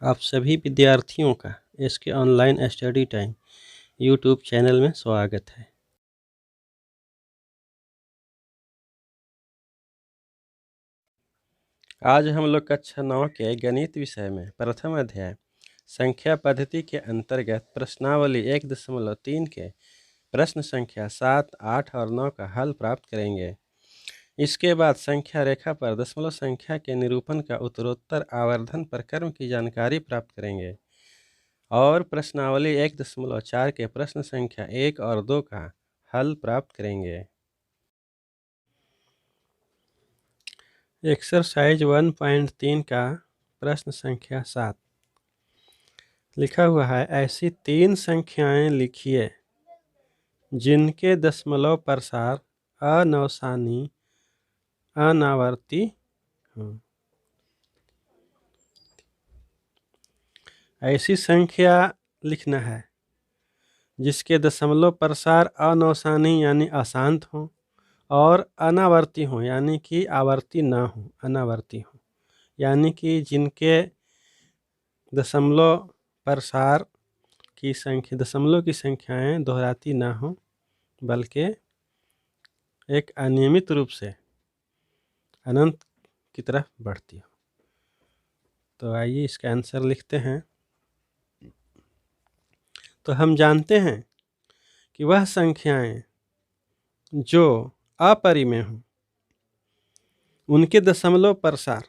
आप सभी विद्यार्थियों का इसके online study time YouTube channel में स्वागत है। आज हम लोग कक्षा 9 के गणित विषय में प्रथम अध्याय संख्या पद्धति के अंतर्गत प्रश्नावली 1.3 के प्रश्न संख्या 7, 8 और 9 का हल प्राप्त करेंगे। इसके बाद संख्या रेखा पर दशमलव संख्या के निरूपण का उत्तरोत्तर आवर्धन प्रक्रम की जानकारी प्राप्त करेंगे और प्रश्नावली 1.4 के प्रश्न संख्या 1 और 2 का हल प्राप्त करेंगे। एक्सरसाइज 1.3 का प्रश्न संख्या 7 लिखा हुआ है, ऐसी 3 संख्याएं लिखिए जिनके दशमलव प्रसार अनवसानी अनावर्ती हो। ऐसी संख्या लिखना है जिसके दशमलव प्रसार अनवसानी यानी अशांत हो और अनावर्ती हो यानी कि आवर्ती ना हो, अनावर्ती हो, यानी कि जिनके दशमलव प्रसार की संख्या दशमलव की संख्याएं दोहराती ना हो बल्कि एक अनियमित रूप से अनंत की तरफ बढ़ती हो। तो आइए इसका आंसर लिखते हैं। तो हम जानते हैं कि वह संख्याएं जो अपरिमेय हों उनके दशमलव प्रसार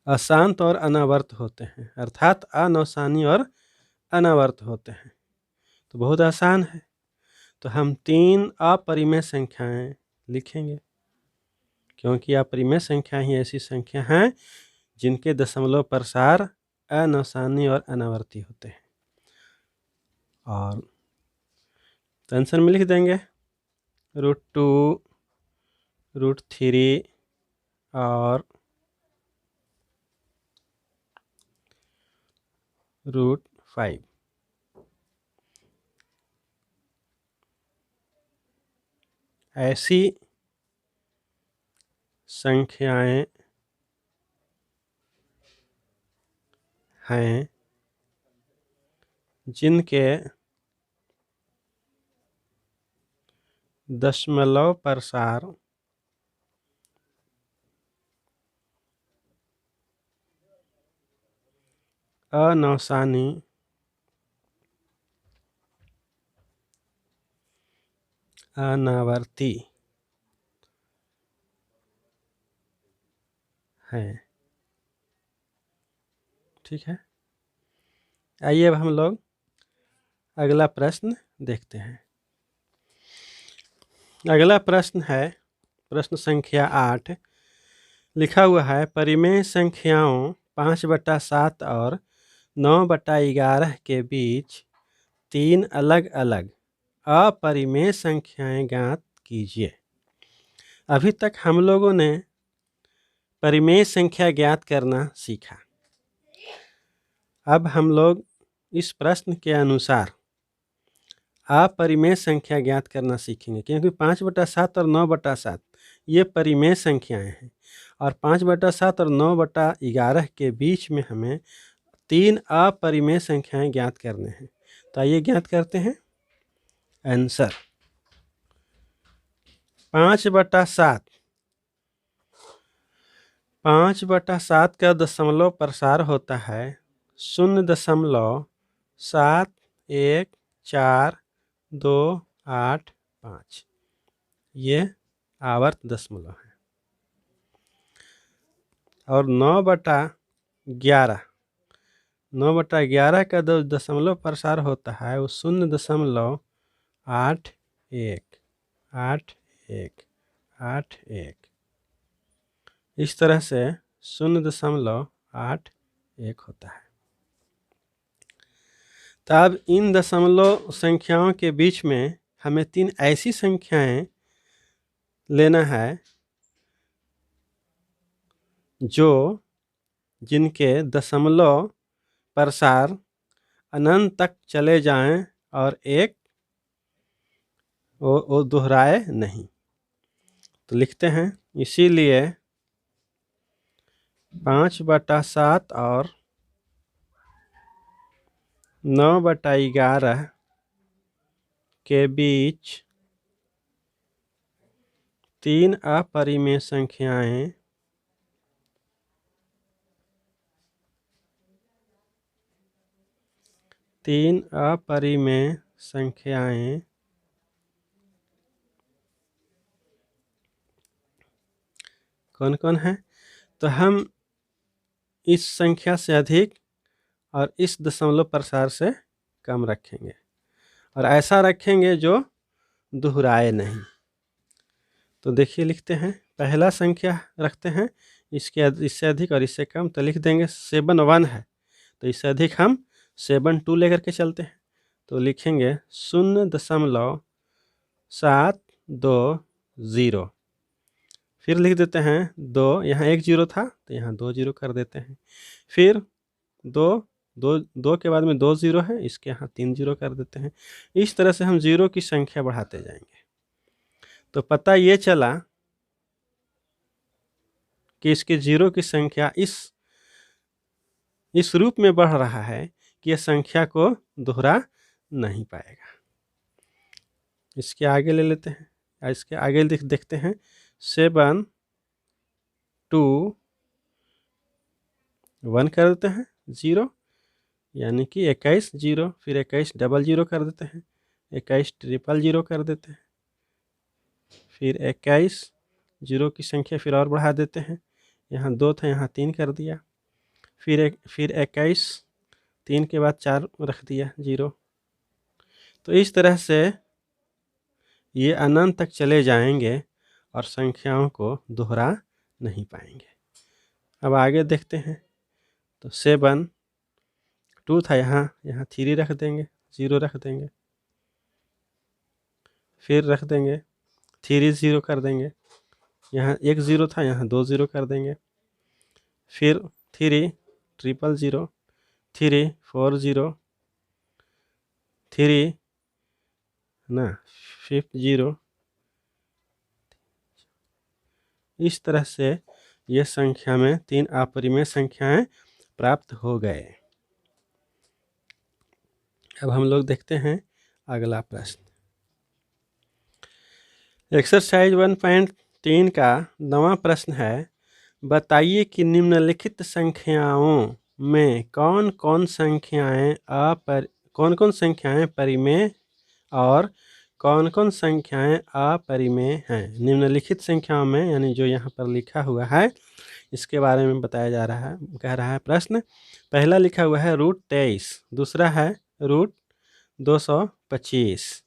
अशांत और अनावर्त होते हैं, अर्थात अनवसानी और अनावर्त होते हैं। तो बहुत आसान है। तो हम 3 अपरिमेय संख्याएं लिखेंगे क्योंकि अपरिमेय संख्या ही ऐसी संख्या हैं जिनके दशमलव प्रसार अनवसानी और अनावर्ती होते हैं। और आंसर में लिख देंगे √2, √3 और √5। ऐसी संख्याएं हैं जिनके दशमलव प्रसार अनवसानी अनावर्ती है। ठीक है, आइए अब हम लोग अगला प्रश्न देखते हैं। अगला प्रश्न है प्रश्न संख्या 8। लिखा हुआ है, परिमेय संख्याओं 5/7 और 9/11 के बीच 3 अलग अलग अपरिमेय संख्याएं ज्ञात कीजिए। अभी तक हम लोगों ने परिमेय संख्या ज्ञात करना सीखा। अब हम लोग इस प्रश्न के अनुसार अपरिमेय संख्या ज्ञात करना सीखेंगे क्योंकि 5/7 और 9/7 ये परिमेय संख्याएं हैं और 5/7 और 9/11 के बीच में हमें 3 अपरिमेय संख्याएं ज्ञात करने हैं। तो आइए ज्ञात करते हैं। आंसर 5/7 का दशमलव प्रसार होता है 0.714285। ये आवर्त दशमलव है। और 9/11 का दशमलव प्रसार होता है वो 0.818181। इस तरह से 0.81 होता है। तो अब इन दशमलव संख्याओं के बीच में हमें 3 ऐसी संख्याएं लेना है जिनके दशमलव प्रसार अनंत तक चले जाएं और एक वो दोहराए नहीं। तो लिखते हैं, इसीलिए 5/7 और 9/11 के बीच 3 अपरिमेय संख्याएं कौन कौन है? तो हम इस संख्या से अधिक और इस दशमलव प्रसार से कम रखेंगे और ऐसा रखेंगे जो दोहराए नहीं। तो देखिए लिखते हैं, पहला संख्या रखते हैं इससे अधिक और इससे कम, तो लिख देंगे 7 1 है तो इससे अधिक हम 7 2 लेकर के चलते हैं, तो लिखेंगे 0.720। फिर लिख देते हैं 2, यहाँ 1 0 था तो यहाँ 2 0 कर देते हैं। फिर 2 के बाद में 2 0 है, इसके यहाँ 3 0 कर देते हैं। इस तरह से हम जीरो की संख्या बढ़ाते जाएंगे। तो पता ये चला कि इसके जीरो की संख्या इस रूप में बढ़ रहा है कि यह संख्या को दोहरा नहीं पाएगा। इसके आगे ले लेते हैं, इसके आगे देखते हैं 7 2 1 कर देते हैं 0, यानी कि 21 0, फिर 21 00 कर देते हैं, 21 000 कर देते हैं, फिर 21 0 की संख्या फिर और बढ़ा देते हैं, यहाँ 2 था यहाँ 3 कर दिया, फिर 21 3 के बाद 4 रख दिया 0। तो इस तरह से ये अनंत तक चले जाएंगे और संख्याओं को दोहरा नहीं पाएंगे। अब आगे देखते हैं, तो 7 2 था यहाँ 3 रख देंगे, 0 रख देंगे, फिर रख देंगे 3 0 कर देंगे, यहाँ 1 0 था यहाँ 2 0 कर देंगे, फिर 3 000 3 4 0 3 ना 5 0। इस तरह से ये संख्या में 3 अपरिमेय संख्याएं प्राप्त हो गए। अब हम लोग देखते हैं अगला प्रश्न। एक्सरसाइज 1.3 का 9वां प्रश्न है, बताइए कि निम्नलिखित संख्याओं में कौन कौन संख्याएं परिमेय और कौन कौन संख्याएं अपरिमेय हैं। निम्नलिखित संख्याओं में यानी जो यहाँ पर लिखा हुआ है इसके बारे में बताया जा रहा है, कह रहा है प्रश्न। पहला लिखा हुआ है √23, दूसरा है √225,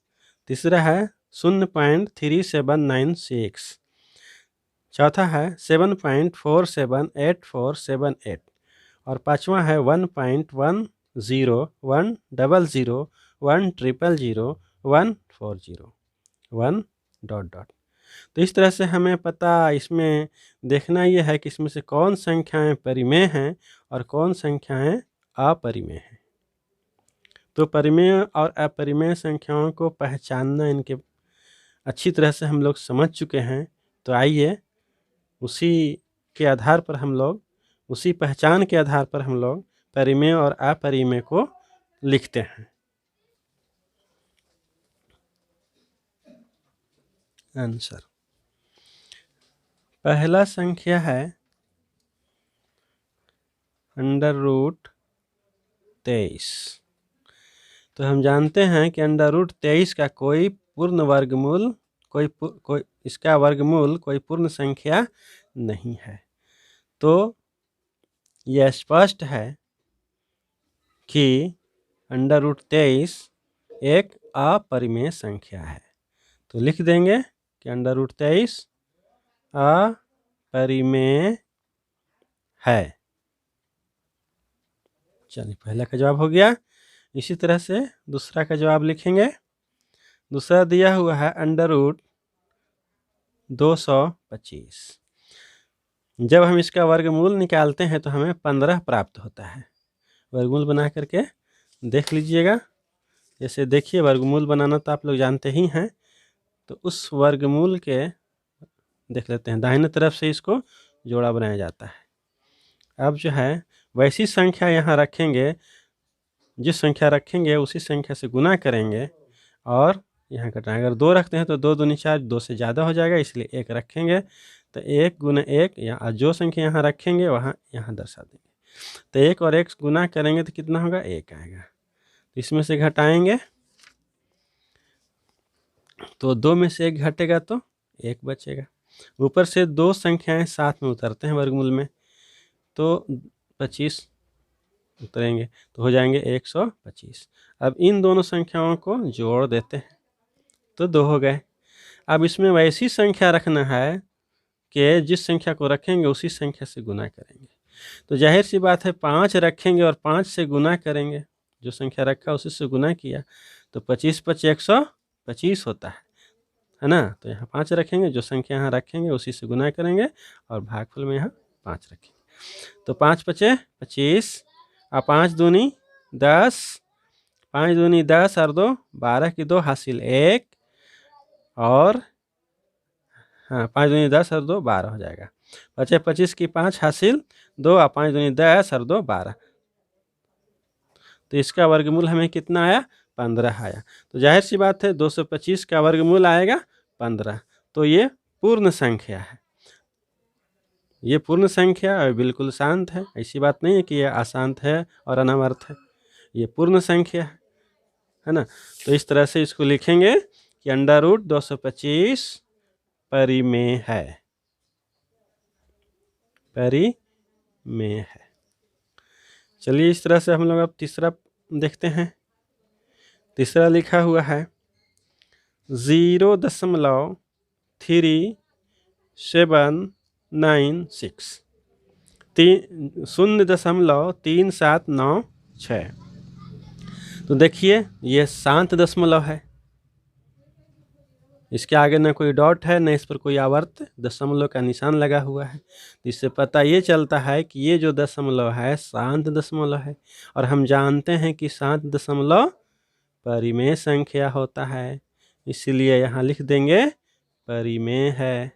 तीसरा है 0.3796, चौथा है 7.478478 और पांचवा है 1.10, 100, 1000140 तो इस तरह से हमें पता इसमें देखना ये है कि इसमें से कौन संख्याएं परिमेय हैं और कौन संख्याएं अपरिमेय हैं। तो परिमेय और अपरिमेय संख्याओं को पहचानना इनके अच्छी तरह से हम लोग समझ चुके हैं। तो आइए उसी के आधार पर हम लोग, उसी पहचान के आधार पर हम लोग परिमेय और अपरिमेय को लिखते हैं। आंसर, पहला संख्या है √23। तो हम जानते हैं कि √23 का कोई पूर्ण वर्गमूल इसका वर्गमूल कोई पूर्ण संख्या नहीं है। तो यह स्पष्ट है कि √23 एक अपरिमेय संख्या है। तो लिख देंगे कि √23 अपरिमेय है। चलिए, पहला का जवाब हो गया। इसी तरह से दूसरा का जवाब लिखेंगे। दूसरा दिया हुआ है √225। जब हम इसका वर्गमूल निकालते हैं तो हमें 15 प्राप्त होता है। वर्गमूल बना करके देख लीजिएगा। जैसे देखिए, वर्गमूल बनाना तो आप लोग जानते ही हैं। तो उस वर्गमूल के देख लेते हैं, दाहिने तरफ से इसको जोड़ा बनाया जाता है। अब जो है वैसी संख्या यहाँ रखेंगे जिस संख्या रखेंगे उसी संख्या से गुना करेंगे और यहाँ घटाएंगे। अगर 2 रखते हैं तो 2 दूनी 4, 2 से ज़्यादा हो जाएगा, इसलिए 1 रखेंगे। तो 1 गुना 1, या जो संख्या यहाँ रखेंगे वहाँ यहाँ दर्शा देंगे। तो 1 और 1 गुना करेंगे तो कितना होगा, 1 आएगा। तो इसमें से घटाएंगे तो 2 में से 1 घटेगा तो 1 बचेगा। ऊपर से 2 संख्याएं साथ में उतरते हैं वर्गमूल में, तो 25 उतरेंगे तो हो जाएंगे 125। अब इन दोनों संख्याओं को जोड़ देते हैं तो 2 हो गए। अब इसमें वैसी संख्या रखना है कि जिस संख्या को रखेंगे उसी संख्या से गुना करेंगे। तो जाहिर सी बात है 5 रखेंगे और 5 से गुना करेंगे, जो संख्या रखा उसी से गुना किया तो 25 5 125 होता है ना। तो यहाँ 5 रखेंगे, जो संख्या यहाँ रखेंगे उसी से गुना करेंगे और भागफल में यहाँ 5 रखेंगे। तो 5 पचे 25 और 5 दूनी 10, 5 दूनी 10 और 2 12 की 2 हासिल 1, और हाँ 5 दूनी 10 और 2 12 हो जाएगा। 25 25 की 5 हासिल 2 और 5 दूनी 10 और 2 12, तो इसका वर्गमूल हमें कितना आया, 15 आया। तो जाहिर सी बात है 225 का वर्गमूल आएगा 15। तो ये पूर्ण संख्या है, ये पूर्ण संख्या और बिल्कुल शांत है। ऐसी बात नहीं है कि ये अशांत है और अनावर्त है, ये पूर्ण संख्या है ना। तो इस तरह से इसको लिखेंगे कि अंडर रूट 225 परिमेय है, परिमेय है। चलिए इस तरह से हम लोग अब तीसरा देखते हैं। तीसरा लिखा हुआ है 0.3796, 0.3796। तो देखिए ये शांत दशमलव है, इसके आगे न कोई डॉट है न इस पर कोई आवर्त दशमलव का निशान लगा हुआ है। तो इससे पता ये चलता है कि ये जो दशमलव है शांत दशमलव है, और हम जानते हैं कि शांत दशमलव परिमेय संख्या होता है, इसलिए यहाँ लिख देंगे परिमेय है।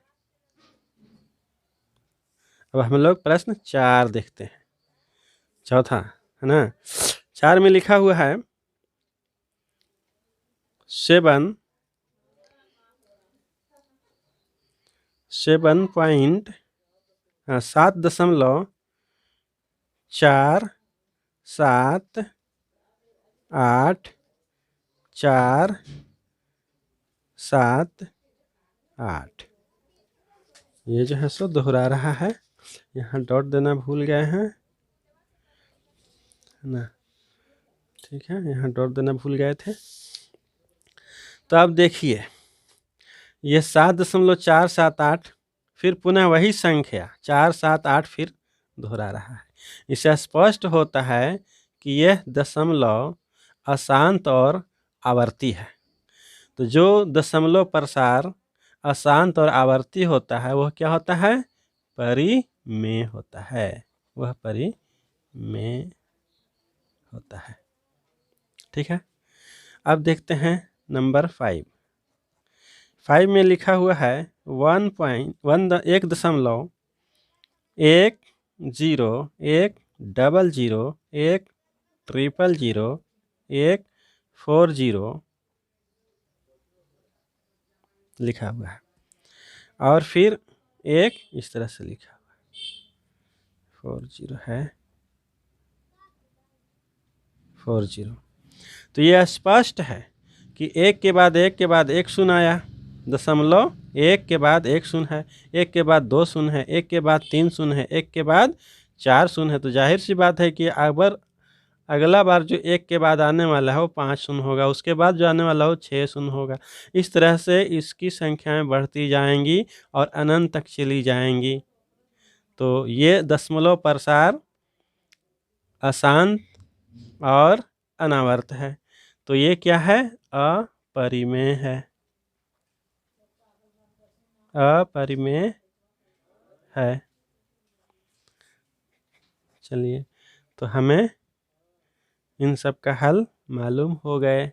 अब हम लोग प्रश्न 4 देखते हैं, चौथा है ना। 4 में लिखा हुआ है 7.478478, ये जो है सो दोहरा रहा है, यहाँ डॉट देना भूल गए हैं है ना। ठीक है, यहाँ डॉट देना भूल गए थे। तो अब देखिए ये 7.478, फिर पुनः वही संख्या 478 फिर दोहरा रहा है। इससे स्पष्ट होता है कि यह दशमलव अशांत और आवर्ती है। तो जो दशमलव प्रसार अशांत और आवर्ती होता है वह क्या होता है, परिमेय होता है, वह परिमेय होता है। ठीक है, अब देखते हैं नंबर 5। 5 में लिखा हुआ है 1.10, 1.00, 100, 100, 100, लिखा हुआ है, और फिर एक इस तरह से लिखा हुआ है 40 है 40। तो यह स्पष्ट है कि एक के बाद एक के बाद एक शून्य आया, दशमलव एक के बाद एक शून्य है, एक के बाद 2 शून्य है, एक के बाद 3 शून्य है, एक के बाद 4 शून्य है। तो जाहिर सी बात है कि अगला बार जो एक के बाद आने वाला है वो 5 शून्य होगा, उसके बाद जो आने वाला हो 6 शून्य होगा। इस तरह से इसकी संख्याएं बढ़ती जाएंगी और अनंत तक चली जाएंगी। तो ये दशमलव प्रसार अशांत और अनावर्त है। तो ये क्या है, अपरिमेय है, अपरिमेय है। चलिए तो हमें इन सब का हल मालूम हो गए।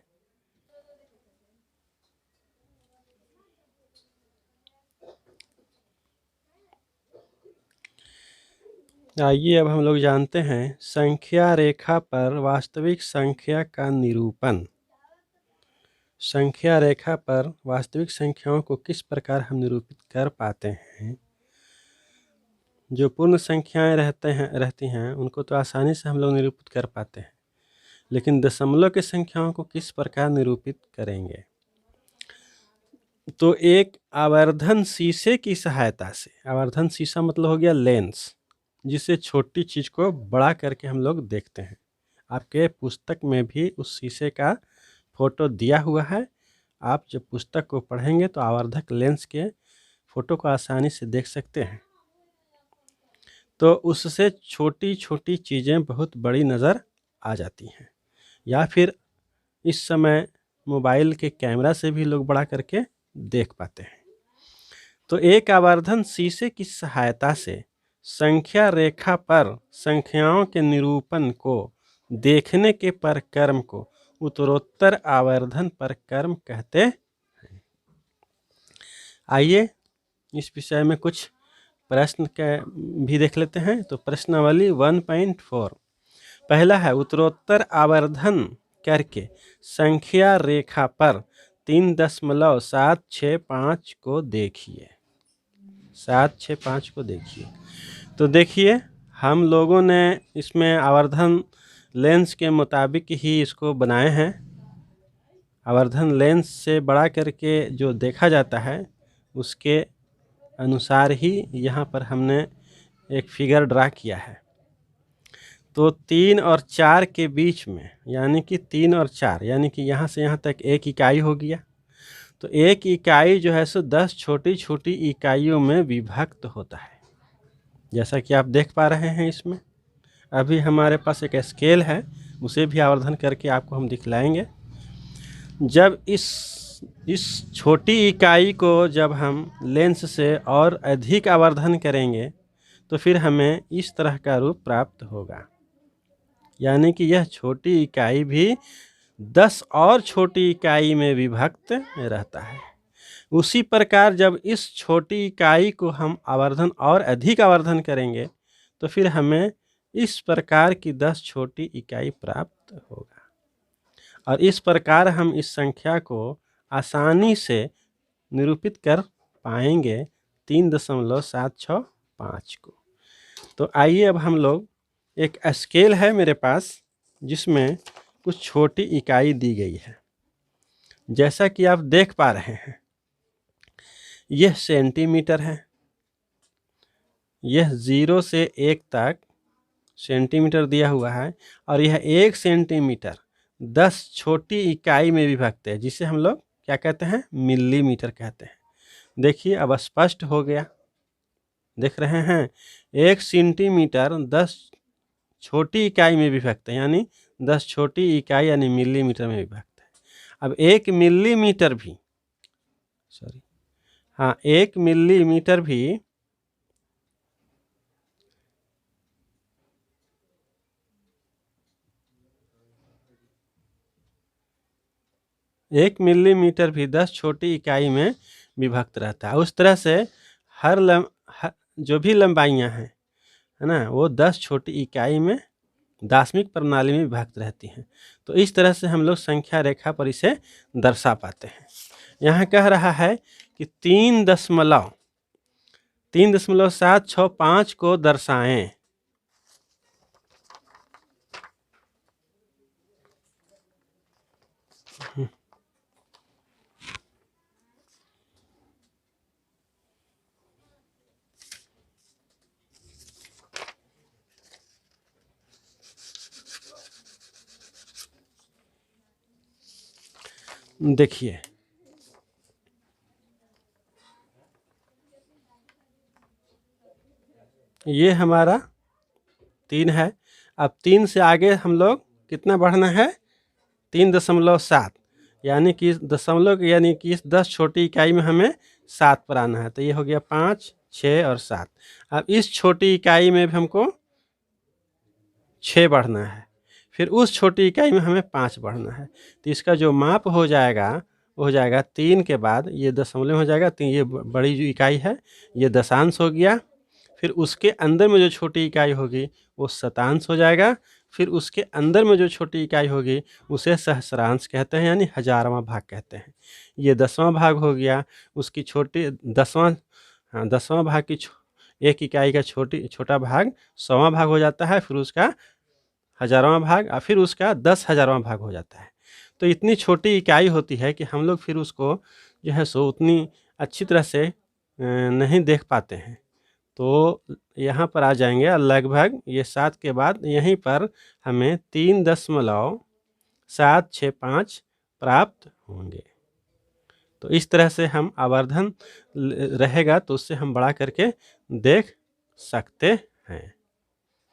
आइए अब हम लोग जानते हैं संख्या रेखा पर वास्तविक संख्या का निरूपण। संख्या रेखा पर वास्तविक संख्याओं को किस प्रकार हम निरूपित कर पाते हैं। जो पूर्ण संख्याएं रहती हैं उनको तो आसानी से हम लोग निरूपित कर पाते हैं, लेकिन दशमलव की संख्याओं को किस प्रकार निरूपित करेंगे। तो एक आवर्धन शीशे की सहायता से, आवर्धन शीशा मतलब हो गया लेंस, जिससे छोटी चीज को बड़ा करके हम लोग देखते हैं। आपके पुस्तक में भी उस शीशे का फोटो दिया हुआ है। आप जब पुस्तक को पढ़ेंगे तो आवर्धक लेंस के फोटो को आसानी से देख सकते हैं। तो उससे छोटी छोटी चीज़ें बहुत बड़ी नज़र आ जाती हैं, या फिर इस समय मोबाइल के कैमरा से भी लोग बड़ा करके देख पाते हैं। तो एक आवर्धन शीशे की सहायता से संख्या रेखा पर संख्याओं के निरूपण को देखने के प्रक्रम को उत्तरोत्तर आवर्धन प्रक्रम कहते हैं। आइए इस विषय में कुछ प्रश्न के भी देख लेते हैं। तो प्रश्नावली 1.4 पहला है, उत्तरोत्तर आवर्धन करके संख्या रेखा पर 3.765 को देखिए। 765 को देखिए। तो देखिए हम लोगों ने इसमें आवर्धन लेंस के मुताबिक ही इसको बनाए हैं। आवर्धन लेंस से बड़ा करके जो देखा जाता है उसके अनुसार ही यहाँ पर हमने एक फिगर ड्रा किया है। तो 3 और 4 के बीच में, यानी कि 3 और 4, यानी कि यहाँ से यहाँ तक एक इकाई हो गया। तो एक इकाई जो है सो 10 छोटी छोटी इकाइयों में विभक्त होता है, जैसा कि आप देख पा रहे हैं। इसमें अभी हमारे पास एक स्केल है, उसे भी आवर्धन करके आपको हम दिखलाएंगे। जब इस छोटी इकाई को जब हम लेंस से और अधिक आवर्धन करेंगे तो फिर हमें इस तरह का रूप प्राप्त होगा, यानी कि यह छोटी इकाई भी 10 और छोटी इकाई में विभक्त रहता है। उसी प्रकार जब इस छोटी इकाई को हम आवर्धन और अधिक आवर्धन करेंगे तो फिर हमें इस प्रकार की 10 छोटी इकाई प्राप्त होगा, और इस प्रकार हम इस संख्या को आसानी से निरूपित कर पाएंगे 3.765 को। तो आइए अब हम लोग, एक स्केल है मेरे पास जिसमें कुछ छोटी इकाई दी गई है, जैसा कि आप देख पा रहे हैं। यह सेंटीमीटर है, यह 0 से 1 तक सेंटीमीटर दिया हुआ है, और यह 1 सेंटीमीटर 10 छोटी इकाई में विभक्त है, जिसे हम लोग क्या कहते हैं, मिलीमीटर कहते हैं। देखिए अब स्पष्ट हो गया, देख रहे हैं। 1 सेंटीमीटर 10 छोटी इकाई में विभक्त है, यानी 10 छोटी इकाई यानी मिलीमीटर में विभक्त है। अब 1 मिलीमीटर भी, सॉरी हाँ 1 मिलीमीटर भी 1 मिलीमीटर भी 10 छोटी इकाई में विभक्त रहता है। उस तरह से जो भी लंबाइयाँ हैं, है ना, वो 10 छोटी इकाई में दाशमिक प्रणाली में विभक्त रहती हैं। तो इस तरह से हम लोग संख्या रेखा पर इसे दर्शा पाते हैं। यहाँ कह रहा है कि 3.765 को दर्शाएं। देखिए ये हमारा 3 है। अब 3 से आगे हम लोग कितना बढ़ना है, 3.7, यानी कि दशमलव, यानी कि इस 10 छोटी इकाई में हमें 7 पर आना है। तो ये हो गया 5, 6 और 7। अब इस छोटी इकाई में भी हमको 6 बढ़ना है, फिर उस छोटी इकाई में हमें 5 बढ़ना है। तो इसका जो माप हो जाएगा वो हो जाएगा 3 के बाद ये दशमलव हो जाएगा। 3 ये बड़ी जो इकाई है ये दशांश हो गया, फिर उसके अंदर में जो छोटी इकाई होगी वो शतांश हो जाएगा। फिर उसके अंदर में जो छोटी इकाई होगी उसे सहस्रांश कहते हैं, यानी हजारवां भाग कहते हैं। ये 10वां भाग हो गया। उसकी छोटी 10वां भाग की एक इकाई का छोटा भाग 100वां भाग हो जाता है, फिर उसका हजारवां भाग और फिर उसका 10,000वां भाग हो जाता है। तो इतनी छोटी इकाई होती है कि हम लोग फिर उसको जो है सो उतनी अच्छी तरह से नहीं देख पाते हैं। तो यहाँ पर आ जाएंगे लगभग ये 7 के बाद यहीं पर हमें 3.765 प्राप्त होंगे। तो इस तरह से हम आवर्धन रहेगा तो उससे हम बड़ा करके देख सकते हैं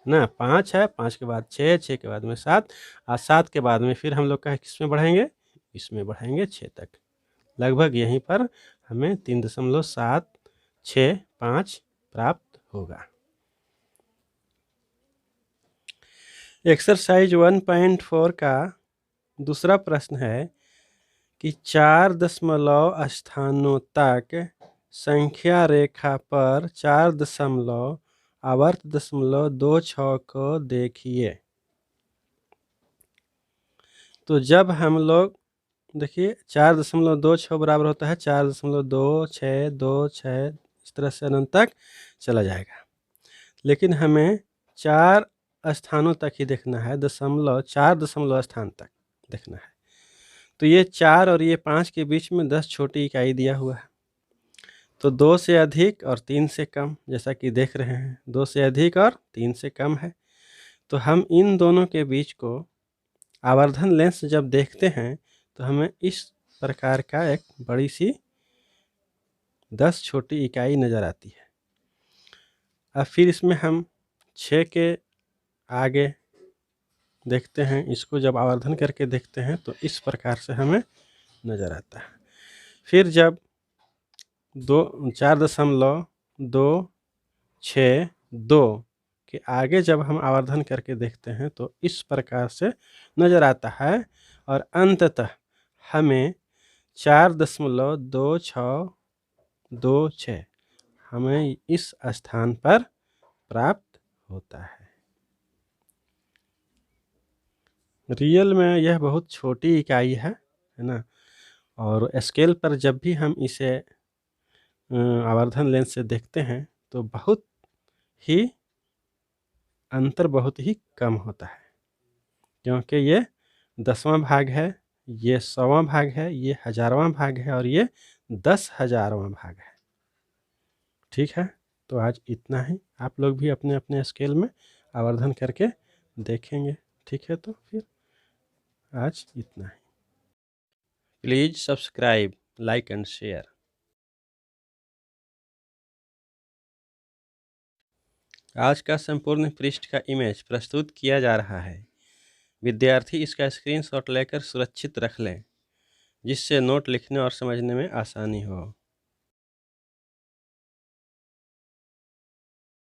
ना। 5 है, 5 के बाद 6, 6 के बाद में 7 और 7 के बाद में फिर हम लोग का किस में बढ़ेंगे, इसमें बढ़ेंगे 6 तक। लगभग यहीं पर हमें 3.765 प्राप्त होगा। एक्सरसाइज 1.4 का दूसरा प्रश्न है कि 4 दशमलव स्थानों तक संख्या रेखा पर 4 दशमलव आवर्त 0.26 को देखिए। तो जब हम लोग देखिए 4.26 बराबर होता है 4.2626 इस तरह से अनंत तक चला जाएगा, लेकिन हमें 4 स्थानों तक ही देखना है, 4 दशमलव स्थान तक देखना है। तो ये 4 और ये 5 के बीच में 10 छोटी इकाई दिया हुआ है। तो 2 से अधिक और 3 से कम, जैसा कि देख रहे हैं 2 से अधिक और 3 से कम है। तो हम इन दोनों के बीच को आवर्धन लेंस जब देखते हैं तो हमें इस प्रकार का एक बड़ी सी 10 छोटी इकाई नज़र आती है। अब फिर इसमें हम 6 के आगे देखते हैं, इसको जब आवर्धन करके देखते हैं तो इस प्रकार से हमें नज़र आता है। फिर जब 4.262 के आगे जब हम आवर्धन करके देखते हैं तो इस प्रकार से नज़र आता है और अंततः हमें 4.2626 हमें इस स्थान पर प्राप्त होता है। रियल में यह बहुत छोटी इकाई है ना, और स्केल पर जब भी हम इसे आवर्धन लेंस से देखते हैं तो अंतर बहुत ही कम होता है, क्योंकि ये 10वां भाग है, ये 100वां भाग है, ये हजारवां भाग है और ये 10,000वां भाग है। ठीक है, तो आज इतना ही। आप लोग भी अपने अपने स्केल में आवर्धन करके देखेंगे। ठीक है, तो फिर आज इतना ही। Please subscribe, like and share. आज का संपूर्ण पृष्ठ का इमेज प्रस्तुत किया जा रहा है। विद्यार्थी इसका स्क्रीनशॉट लेकर सुरक्षित रख लें, जिससे नोट लिखने और समझने में आसानी हो।